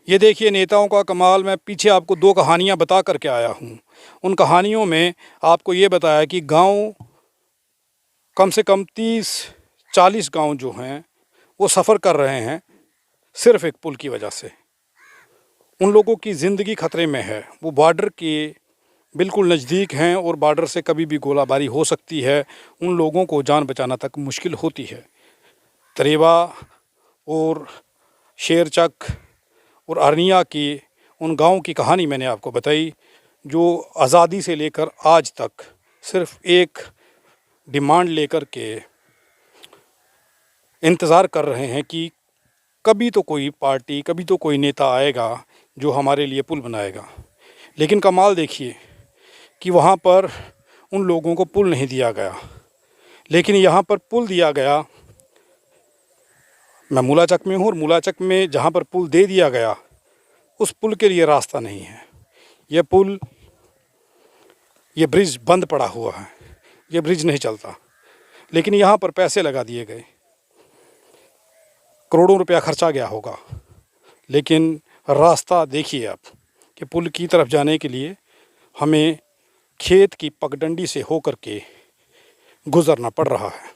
ये देखिए नेताओं का कमाल। मैं पीछे आपको दो कहानियाँ बता करके आया हूँ। उन कहानियों में आपको ये बताया कि गांव कम से कम 30-40 गांव जो हैं वो सफ़र कर रहे हैं सिर्फ एक पुल की वजह से। उन लोगों की ज़िंदगी खतरे में है। वो बॉर्डर के बिल्कुल नज़दीक हैं और बॉर्डर से कभी भी गोलाबारी हो सकती है। उन लोगों को जान बचाना तक मुश्किल होती है। तरेवा और शेरचक और अरनिया की उन गाँव की कहानी मैंने आपको बताई, जो आज़ादी से लेकर आज तक सिर्फ एक डिमांड लेकर के इंतज़ार कर रहे हैं कि कभी तो कोई पार्टी, कभी तो कोई नेता आएगा जो हमारे लिए पुल बनाएगा। लेकिन कमाल देखिए कि वहाँ पर उन लोगों को पुल नहीं दिया गया, लेकिन यहाँ पर पुल दिया गया। मैं मूलाचक में हूँ और मूलाचक में जहाँ पर पुल दे दिया गया उस पुल के लिए रास्ता नहीं है। यह पुल, ये ब्रिज बंद पड़ा हुआ है, ये ब्रिज नहीं चलता। लेकिन यहाँ पर पैसे लगा दिए गए, करोड़ों रुपया खर्चा गया होगा, लेकिन रास्ता देखिए आप कि पुल की तरफ जाने के लिए हमें खेत की पगडंडी से होकर के गुज़रना पड़ रहा है।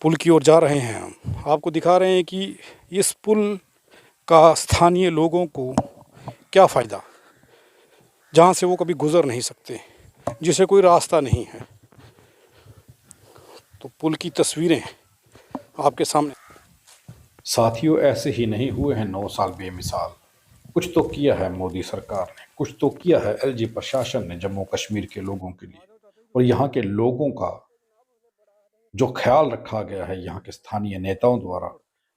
पुल की ओर जा रहे हैं हम। आपको दिखा रहे हैं कि इस पुल का स्थानीय लोगों को क्या फ़ायदा, जहाँ से वो कभी गुज़र नहीं सकते, जिसे कोई रास्ता नहीं है। तो पुल की तस्वीरें आपके सामने। साथियों, ऐसे ही नहीं हुए हैं 9 साल बेमिसाल। कुछ तो किया है मोदी सरकार ने, कुछ तो किया है एलजी प्रशासन ने जम्मू कश्मीर के लोगों के लिए। और यहाँ के लोगों का जो ख्याल रखा गया है यहाँ के स्थानीय नेताओं द्वारा,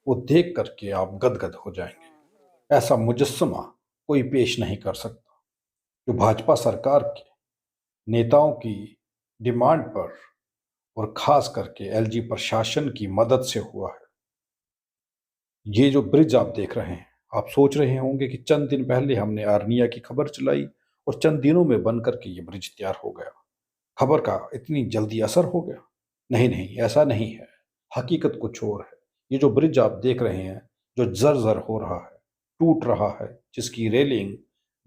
वो देख करके आप गदगद हो जाएंगे। ऐसा मुजस्समा कोई पेश नहीं कर सकता जो भाजपा सरकार के नेताओं की डिमांड पर और खास करके एलजी प्रशासन की मदद से हुआ है। ये जो ब्रिज आप देख रहे हैं, आप सोच रहे होंगे कि चंद दिन पहले हमने आर्निया की खबर चलाई और चंद दिनों में बनकर के ये ब्रिज तैयार हो गया। खबर का इतनी जल्दी असर हो गया? नहीं नहीं, ऐसा नहीं है। हकीकत कुछ और है। ये जो ब्रिज आप देख रहे हैं, जो जर्जर हो रहा है, टूट रहा है, जिसकी रेलिंग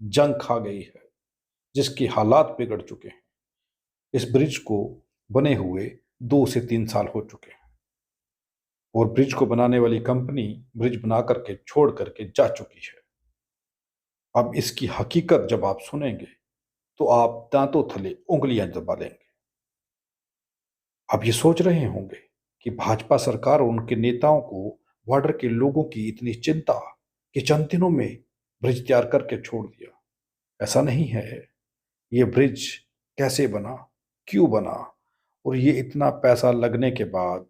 जंग खा गई है, जिसके हालात बिगड़ चुके हैं, इस ब्रिज को बने हुए 2 से 3 साल हो चुके हैं। और ब्रिज को बनाने वाली कंपनी ब्रिज बना करके छोड़ करके जा चुकी है। अब इसकी हकीकत जब आप सुनेंगे तो आप दांतों तले उंगलियां दबा लेंगे। आप ये सोच रहे होंगे कि भाजपा सरकार और उनके नेताओं को बॉर्डर के लोगों की इतनी चिंता कि चंद दिनों में ब्रिज तैयार करके छोड़ दिया। ऐसा नहीं है। ये ब्रिज कैसे बना, क्यों बना, और ये इतना पैसा लगने के बाद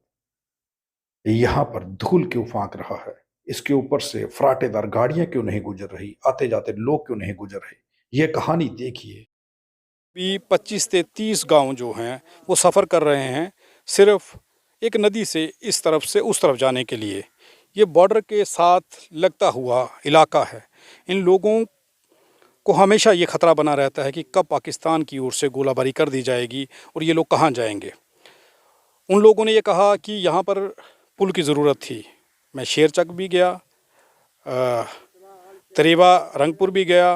यहाँ पर धूल क्यों फांक रहा है, इसके ऊपर से फराटेदार गाड़ियां क्यों नहीं गुजर रही, आते जाते लोग क्यों नहीं गुजर रहे, ये कहानी देखिए। भी 25 से 30 गांव जो हैं वो सफ़र कर रहे हैं सिर्फ एक नदी से इस तरफ से उस तरफ जाने के लिए। ये बॉर्डर के साथ लगता हुआ इलाका है। इन लोगों को हमेशा ये ख़तरा बना रहता है कि कब पाकिस्तान की ओर से गोलाबारी कर दी जाएगी और ये लोग कहाँ जाएंगे। उन लोगों ने ये कहा कि यहाँ पर पुल की ज़रूरत थी। मैं शेरचक भी गया, तरेवा रंगपुर भी गया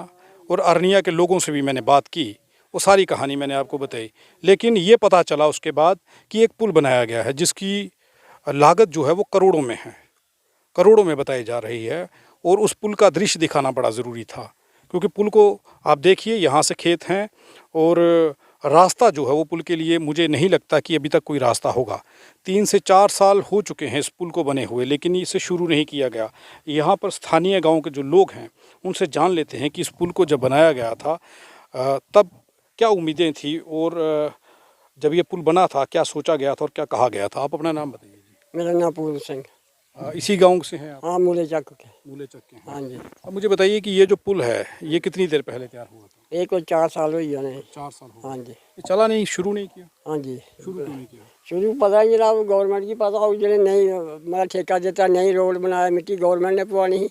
और अरनिया के लोगों से भी मैंने बात की। वो सारी कहानी मैंने आपको बताई। लेकिन ये पता चला उसके बाद कि एक पुल बनाया गया है जिसकी लागत जो है वो करोड़ों में है, करोड़ों में बताई जा रही है। और उस पुल का दृश्य दिखाना बड़ा ज़रूरी था, क्योंकि पुल को आप देखिए, यहाँ से खेत हैं और रास्ता जो है वो पुल के लिए मुझे नहीं लगता कि अभी तक कोई रास्ता होगा। 3 से 4 साल हो चुके हैं इस पुल को बने हुए, लेकिन इसे शुरू नहीं किया गया। यहाँ पर स्थानीय गांव के जो लोग हैं उनसे जान लेते हैं कि इस पुल को जब बनाया गया था तब क्या उम्मीदें थी और जब ये पुल बना था क्या सोचा गया था और क्या कहा गया था। आप अपना नाम बताइए जी। मेरा नाम पूर्ण सिंह। इसी गांव से हैं आप? हाँ, मूलेचक के। मूलेचक के हैं। हाँ जी। अब मुझे बताइए कि ये जो पुल है ये कितनी देर पहले तैयार हुआ था? एक और 4 साल हुई है। 4 साल हो गए। हाँ जी। ये चला नहीं, शुरू नहीं किया? हाँ जी। शुरू क्यों नहीं किया? शुरू पता ही जरा गवर्नमेंट की पता हो, जो नहीं मेरा ठेका देता, नहीं रोड बनाया, मिट्टी गवर्नमेंट ने पवानी ही।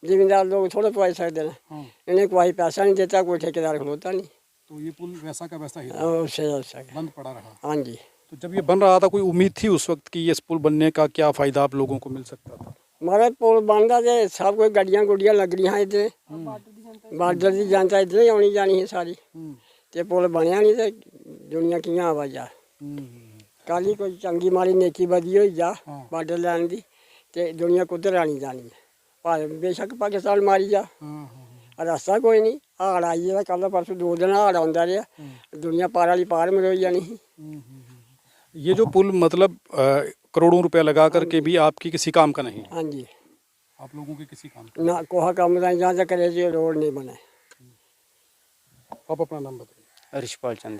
जिम्मेदार लोग थोड़े पवा सकते हैं। इन्हें कोई पैसा नहीं देता, कोई ठेकेदार खलोता नहीं। तो ये पुल वैसा का वैसा ही बंद पड़ा रहा। हाँ जी। तो जब ये बन रहा था कोई उम्मीद थी उस वक्त कि ये पुल बनने का क्या फ़ायदा आप लोगों को मिल सकता था? महाराज पुल बनता तो सब कोई गड्डियां गुड्डियां लग रही हैं इधर बार्डर की जनता इधर ही आनी जानी है सारी ते पुल बनया नहीं तो दुनिया कियां आवा जा कल ही कोई चंगी माड़ी नेकी बदी होई जा बार्डर लैन दी ते दुनिया कुद्धर आनी जानी है भावें बेशक पाकिस्तान मारी जा रास्ता कोई नहीं हाड़ आई गेदा कल परसों 2 दिन हाड़ आंदा रहा दुनिया पार वाली पार मरोई जानी ही ये जो पुल मतलब करोड़ों रुपया लगा करके भी आपकी किसी काम का नहीं है। हाँ जी आप लोगों के किसी काम का ना कोहा काम का जहाँ तक करे जी रोड नहीं बने आप अपना नाम बताइए। रिशपाल चंद।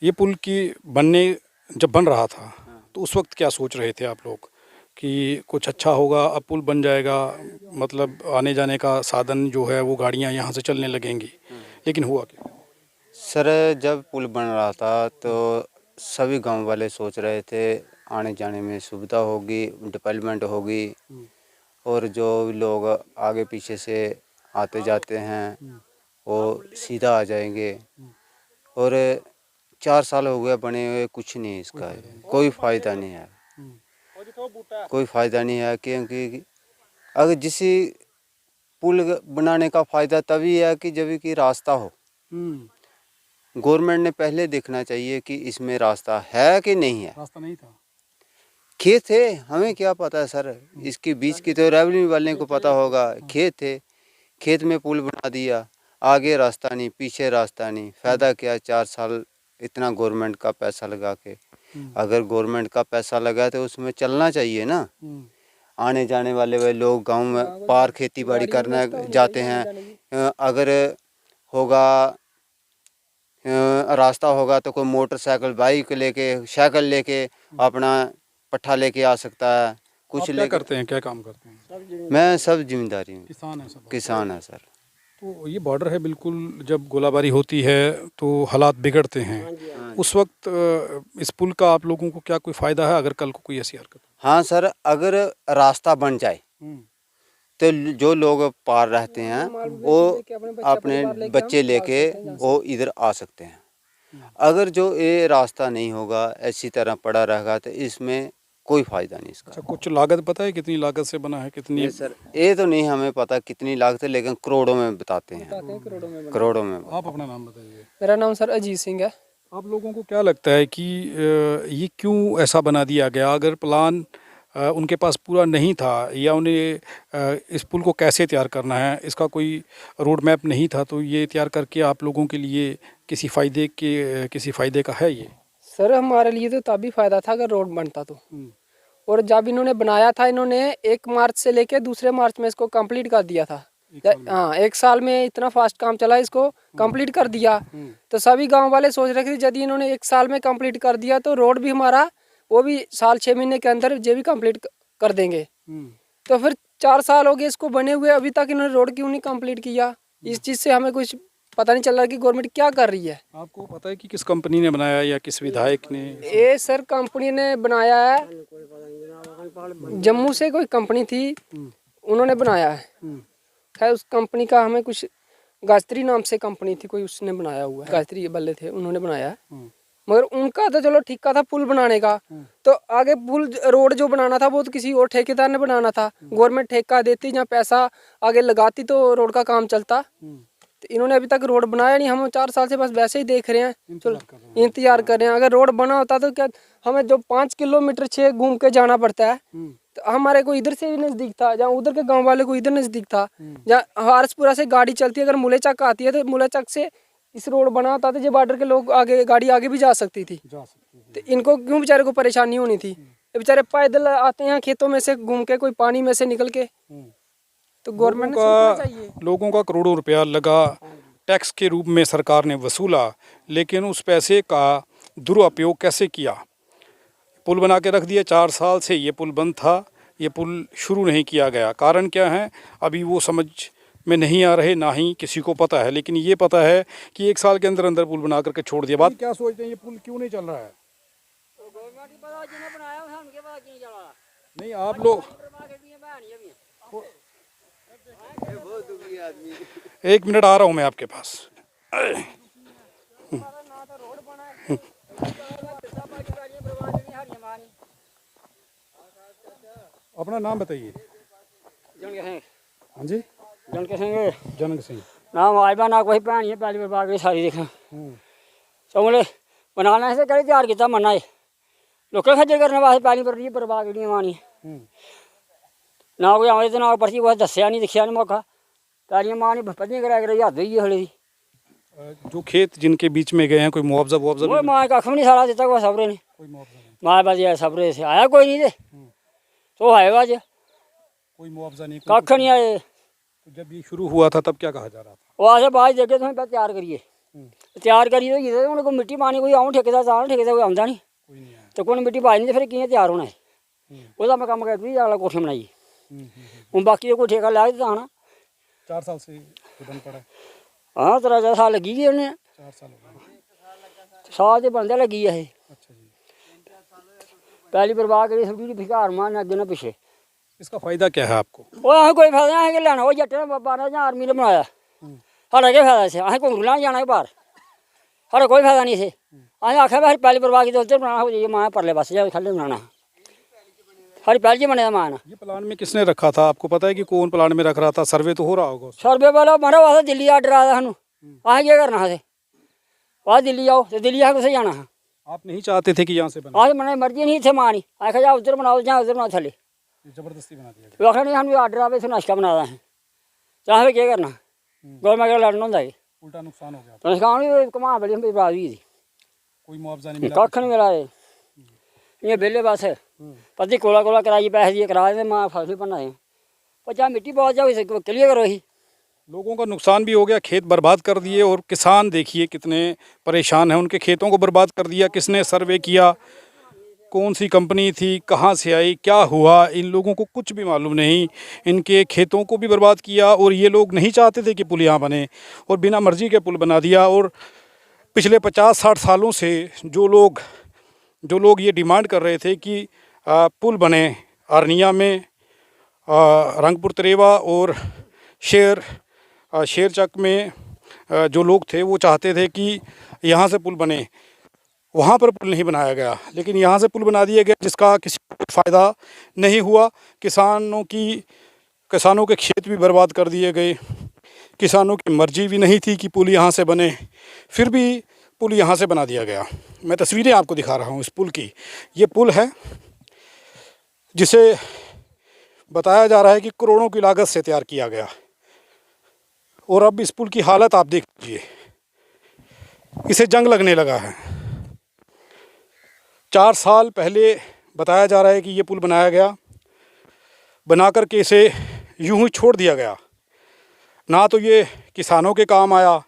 ये पुल की बनने जब बन रहा था तो उस वक्त क्या सोच रहे थे आप लोग कि कुछ अच्छा होगा, अब पुल बन जाएगा मतलब आने जाने का साधन जो है वो गाड़ियाँ यहाँ से चलने लगेंगी, लेकिन हुआ क्या? सर जब पुल बन रहा था तो सभी गांव वाले सोच रहे थे आने जाने में सुविधा होगी, डेवलपमेंट होगी और जो लोग आगे पीछे से आते जाते हैं वो सीधा आ जाएंगे। और 4 साल हो गया बने हुए, कुछ नहीं इसका कोई फ़ायदा नहीं है, कोई फ़ायदा नहीं है। क्योंकि अगर जिसी पुल बनाने का फ़ायदा तभी है कि जब कि रास्ता हो। गवर्नमेंट ने पहले देखना चाहिए कि इसमें रास्ता है कि नहीं है। रास्ता नहीं था, खेत थे, हमें क्या पता है सर, इसके बीच की तो रेवेन्यू वाले को पता होगा। खेत थे, खेत में पुल बना दिया, आगे रास्ता नहीं पीछे रास्ता नहीं, फ़ायदा क्या? 4 साल इतना गवर्नमेंट का पैसा लगा के, अगर गवर्नमेंट का पैसा लगा तो उसमें चलना चाहिए ना। आने जाने वाले लोग गांव में पार खेती बाड़ी करने जाते हैं, अगर होगा रास्ता होगा तो कोई मोटरसाइकिल बाइक लेके साइकिल लेके अपना पट्ठा लेके आ सकता है। कुछ क्या करते हैं, क्या काम करते हैं? मैं सब जिम्मेदारी हूँ, किसान है सब। किसान है सर। तो ये बॉर्डर है, बिल्कुल जब गोलाबारी होती है तो हालात बिगड़ते हैं। उस वक्त इस पुल का आप लोगों को क्या कोई फ़ायदा है अगर कल को कोई ऐसी हरकत हो? हाँ सर, अगर रास्ता बन जाए तो जो लोग पार रहते हैं वो अपने बच्चे लेके वो इधर आ सकते हैं। अगर जो ये रास्ता नहीं होगा, ऐसी तरह पड़ा रहेगा तो इसमें कोई फ़ायदा नहीं इसका। अच्छा, कुछ लागत पता है कितनी लागत से बना है, कितनी? सर ये तो नहीं हमें पता कितनी लागत है, लेकिन करोड़ों में बताते हैं, करोड़ों में। आप अपना नाम बताइए। मेरा नाम सर अजीत सिंह है। आप लोगों को क्या लगता है कि ये क्यों ऐसा बना दिया गया? अगर प्लान उनके पास पूरा नहीं था या उन्हें इस पुल को कैसे तैयार करना है इसका कोई रोड मैप नहीं था, तो ये तैयार करके आप लोगों के लिए किसी फ़ायदे का है ये? सर हमारे लिए तो तभी फ़ायदा था अगर रोड बनता तो। और जब इन्होंने बनाया था, इन्होंने 1 मार्च से लेके दूसरे मार्च में इसको कंप्लीट कर दिया था। हाँ, 1 साल में इतना फास्ट काम चला, इसको कंप्लीट कर दिया। तो सभी गांव वाले सोच रहे थे यदि इन्होंने 1 साल में कंप्लीट कर दिया तो रोड भी हमारा वो भी साल 6 महीने के अंदर ये भी कंप्लीट कर देंगे। तो फिर 4 साल हो गए इसको बने हुए, अभी तक इन्होंने रोड क्यों नहीं कंप्लीट किया? इस चीज़ से हमें कुछ पता नहीं चल रहा कि गवर्नमेंट क्या कर रही है। आपको पता है कि किस कंपनी ने बनाया या किस विधायक ने? ये सर कंपनी ने बनाया है, जम्मू से कोई कंपनी थी, उन्होंने बनाया है। खैर उस कंपनी का हमें कुछ, गायत्री नाम से कंपनी थी कोई, उसने बनाया हुआ है। गायत्री बल्ले थे, उन्होंने बनाया है। मगर उनका तो चलो ठेका था पुल बनाने का, तो आगे पुल रोड जो बनाना था वो तो किसी और ठेकेदार ने बनाना था। गवर्नमेंट ठेका देती, जहाँ पैसा आगे लगाती तो रोड का काम चलता। तो इन्होंने अभी तक रोड बनाया नहीं। हम 4 साल से बस वैसे ही देख रहे हैं, चलो इंतजार कर रहे हैं। अगर रोड बना होता तो क्या हमें जो 5 किलोमीटर 6 घूम के जाना पड़ता है, तो हमारे को इधर से भी नज़दीक था, जहाँ उधर के गांव वाले को इधर नज़दीक था। जहाँ हारसपुरा से गाड़ी चलती है, अगर मुले चक आती है तो मुले चक से इस रोड बना होता तो ये बॉर्डर के लोग आगे गाड़ी आगे भी जा सकती थी। तो इनको क्यों बेचारे को परेशानी होनी थी? ये बेचारे पैदल आते हैं खेतों में से घूम के, कोई पानी में से निकल के। तो गवर्नमेंट का लोगों का करोड़ों रुपया लगा, टैक्स के रूप में सरकार ने वसूला, लेकिन उस पैसे का दुरुपयोग कैसे किया? पुल बना के रख दिया। 4 साल से ये पुल बंद था, ये पुल शुरू नहीं किया गया। कारण क्या है अभी वो समझ में नहीं आ रहे, ना ही किसी को पता है। लेकिन ये पता है कि 1 साल के अंदर अंदर पुल बना करके छोड़ दिया। बात क्या सोचते हैं, ये पुल क्यों नहीं चल रहा है? नहीं, आप लोग 1 मिनट आ रहा हूँ मैं आपके पास। अपना नाम बताइए। जनक सिंह हाँ जी, जनक सिंह जनक सिंह। ना माजबा ना कोई भैन ही पैली बर्बाद करी सारी देखा हम्म, चौले बनाना से कड़ी तैयार किया मना है लोकें खज्जल करने वास्ते पैली पर बर्बाद करी मानी हम्म, ना कोई आवे तो ना पर्ची कुछ दसिया नहीं दिखा नहीं मौका पैलियां मानी पत्नी करा कर हद होई हले दी जो खेत जिनके बीच में गए हैं कोई मुआवजा मुआवजा वो माँ कख भी नहीं सारा दिता कोई सबरे ने कोई मुआवजा नहीं, माँ बाजी सबरे से आया कोई नहीं तो आएगा अज कोई मुआवजा नहीं, कख नहीं आए तो जब ये शुरू हुआ था तब क्या कहा जा रहा था? वो आसे बाद देखे तुम तैयार करिए तैयार करिए तो ये उनको मिट्टी पानी कोई आऊँ ठेकेदार सारा ठेकेदार कोई आंदा नहीं कोई नहीं आया। तो कोई मिट्टी पाई नहीं तो फिर कियां तैयार होना है ਉਹਦਾ मैं कम करती अगला कोठे बनाई हूँ बाकी कोई ठेका लै दिता आना 4 साल से ये बंद पड़ा है। हाँ 3 साल लगी गई उन्हें 4 साल हो गए। साल तो बनते लगी है अच्छा जी, पहली बर्बाद करी सब्जी भिकार मारने अगे ना पिछे इसका फायदा क्या है आपको? वो असें कोई फायदा नहीं असें लैना वो जट्टे ने 12 आर्मी ने बनाया साढ़ा क्या फायदा इसे असें घुंगरू लैन जाना बाहर साढ़ा कोई फायदा नहीं इसे असें आखिया भाई पहली बर्बाद की उधर बनाना हो जाइए मां परले पास जाओ खल्ले बनाना सारी पहली बने मान ये प्लान में किसने रखा था आपको पता है कि कौन प्लान में रख रहा था? सर्वे तो हो रहा होगा उसका। सर्वे वाला मारा वास्ते दिल्ली आर्डर आया सानू असें क्या करना असें वहाँ दिल्ली जाओ तो दिल्ली असें कुत्थै जाना आप नहीं चाहते थे कि यहाँ से बना? असें मने मर्जी नहीं इत्थे मां नहीं आखिया जा उधर बनाओ जां उधर बनाओ थल्ले ये जबरदस्ती बना दिया तो आखिया नहीं सानू आर्डर आवे इत्थे नाश्ता बना दा असें तो असें क्या करना गौरमेंट कन्नै लड़ना होंदा है गया, उल्टा नुकसान हो गया। तो नुकसान भी घुमा बड़ी बर्बाद हुई थी कोई मुआवजा नहीं मिला? कख नहीं मिला ये बेले बस पति कोला कोला कराई पैसे दिए करा दे मां फसल बनाए पचा मिट्टी बहुत जाओ इसे क्लियर करो ही लोगों का नुकसान भी हो गया, खेत बर्बाद कर दिए और किसान देखिए कितने परेशान हैं। उनके खेतों को बर्बाद कर दिया। किसने सर्वे किया, कौन सी कंपनी थी, कहाँ से आई, क्या हुआ, इन लोगों को कुछ भी मालूम नहीं। इनके खेतों को भी बर्बाद किया और ये लोग नहीं चाहते थे कि पुल यहाँ बने और बिना मर्जी के पुल बना दिया। और पिछले 50-60 सालों से जो लोग ये डिमांड कर रहे थे कि पुल बने अरनिया में, रंगपुर तरेवा और शेरचक में, जो लोग थे वो चाहते थे कि यहाँ से पुल बने। वहाँ पर पुल नहीं बनाया गया लेकिन यहाँ से पुल बना दिया गया जिसका किसी को फ़ायदा नहीं हुआ। किसानों के खेत भी बर्बाद कर दिए गए। किसानों की मर्जी भी नहीं थी कि पुल यहाँ से बने, फिर भी पुल यहाँ से बना दिया गया। मैं तस्वीरें आपको दिखा रहा हूँ इस पुल की। ये पुल है जिसे बताया जा रहा है कि करोड़ों की लागत से तैयार किया गया और अब इस पुल की हालत आप देख लीजिए, इसे जंग लगने लगा है। 4 साल पहले बताया जा रहा है कि ये पुल बनाया गया, बना कर के इसे यूं ही छोड़ दिया गया। ना तो ये किसानों के काम आया,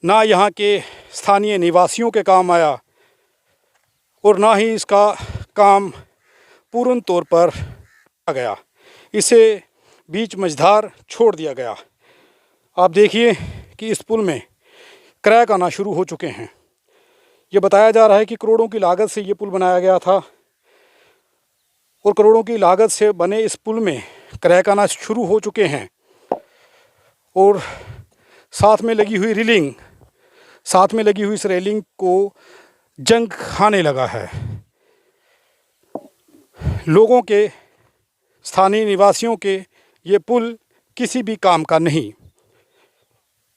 ना यहाँ के स्थानीय निवासियों के काम आया और ना ही इसका काम पूर्ण तौर पर आ गया। इसे बीच मझधार छोड़ दिया गया। आप देखिए कि इस पुल में क्रैक आना शुरू हो चुके हैं। ये बताया जा रहा है कि करोड़ों की लागत से ये पुल बनाया गया था और करोड़ों की लागत से बने इस पुल में क्रैक आना शुरू हो चुके हैं और साथ में लगी हुई इस रेलिंग को जंग खाने लगा है। लोगों के, स्थानीय निवासियों के ये पुल किसी भी काम का नहीं,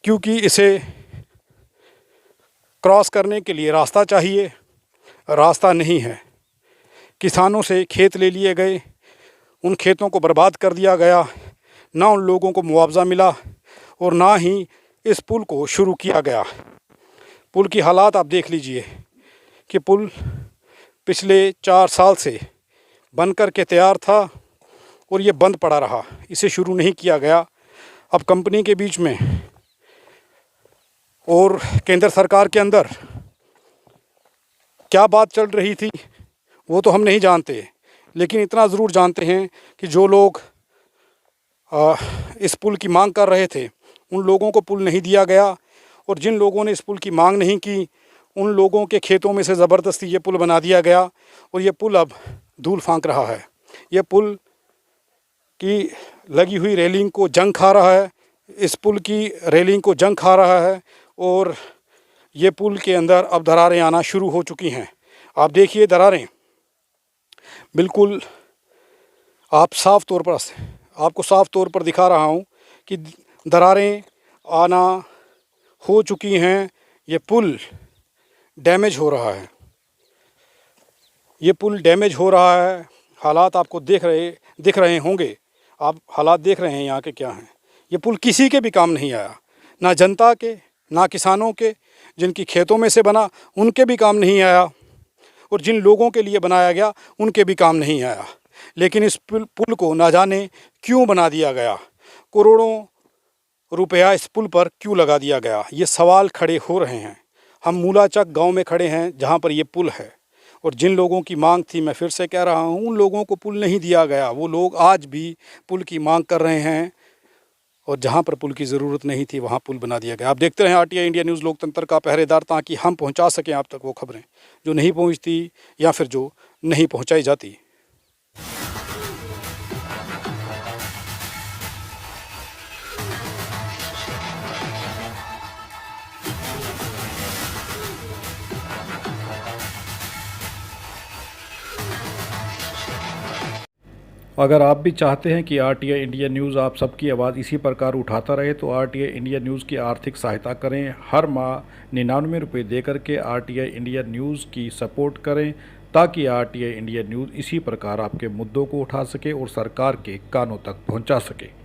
क्योंकि इसे क्रॉस करने के लिए रास्ता चाहिए, रास्ता नहीं है। किसानों से खेत ले लिए गए, उन खेतों को बर्बाद कर दिया गया, ना उन लोगों को मुआवजा मिला और ना ही इस पुल को शुरू किया गया। पुल की हालात आप देख लीजिए कि पुल पिछले 4 साल से बन कर के तैयार था और ये बंद पड़ा रहा, इसे शुरू नहीं किया गया। अब कंपनी के बीच में और केंद्र सरकार के अंदर क्या बात चल रही थी वो तो हम नहीं जानते, लेकिन इतना ज़रूर जानते हैं कि जो लोग इस पुल की मांग कर रहे थे उन लोगों को पुल नहीं दिया गया और जिन लोगों ने इस पुल की मांग नहीं की उन लोगों के खेतों में से ज़बरदस्ती ये पुल बना दिया गया और ये पुल अब धूल फांक रहा है। ये पुल की लगी हुई रेलिंग को जंग खा रहा है, इस पुल की रेलिंग को जंग खा रहा है और ये पुल के अंदर अब दरारें आना शुरू हो चुकी हैं। आप देखिए दरारें बिल्कुल आपको साफ तौर पर दिखा रहा हूँ कि दरारें आना हो चुकी हैं। ये पुल डैमेज हो रहा है, ये पुल डैमेज हो रहा है। हालात आपको दिख रहे होंगे, आप हालात देख रहे हैं यहाँ के क्या हैं। ये पुल किसी के भी काम नहीं आया, ना जनता के, ना किसानों के, जिनकी खेतों में से बना उनके भी काम नहीं आया, और जिन लोगों के लिए बनाया गया उनके भी काम नहीं आया। लेकिन इस पुल को ना जाने क्यों बना दिया गया, करोड़ों रुपया इस पुल पर क्यों लगा दिया गया, ये सवाल खड़े हो रहे हैं। हम मूलाचक गांव में खड़े हैं जहां पर ये पुल है, और जिन लोगों की मांग थी, मैं फिर से कह रहा हूं, उन लोगों को पुल नहीं दिया गया। वो लोग आज भी पुल की मांग कर रहे हैं, और जहां पर पुल की ज़रूरत नहीं थी वहां पुल बना दिया गया। आप देखते रहें RTI इंडिया न्यूज़, लोकतंत्र का पहरेदार, ताकि हम पहुंचा सकें आप तक वो खबरें जो नहीं पहुंचती या फिर जो नहीं पहुंचाई जाती। अगर आप भी चाहते हैं कि RTI इंडिया न्यूज़ आप सबकी आवाज़ इसी प्रकार उठाता रहे तो RTI इंडिया न्यूज़ की आर्थिक सहायता करें। हर माह 99 रुपये दे करके RTI इंडिया न्यूज़ की सपोर्ट करें, ताकि RTI इंडिया न्यूज़ इसी प्रकार आपके मुद्दों को उठा सके और सरकार के कानों तक पहुंचा सके।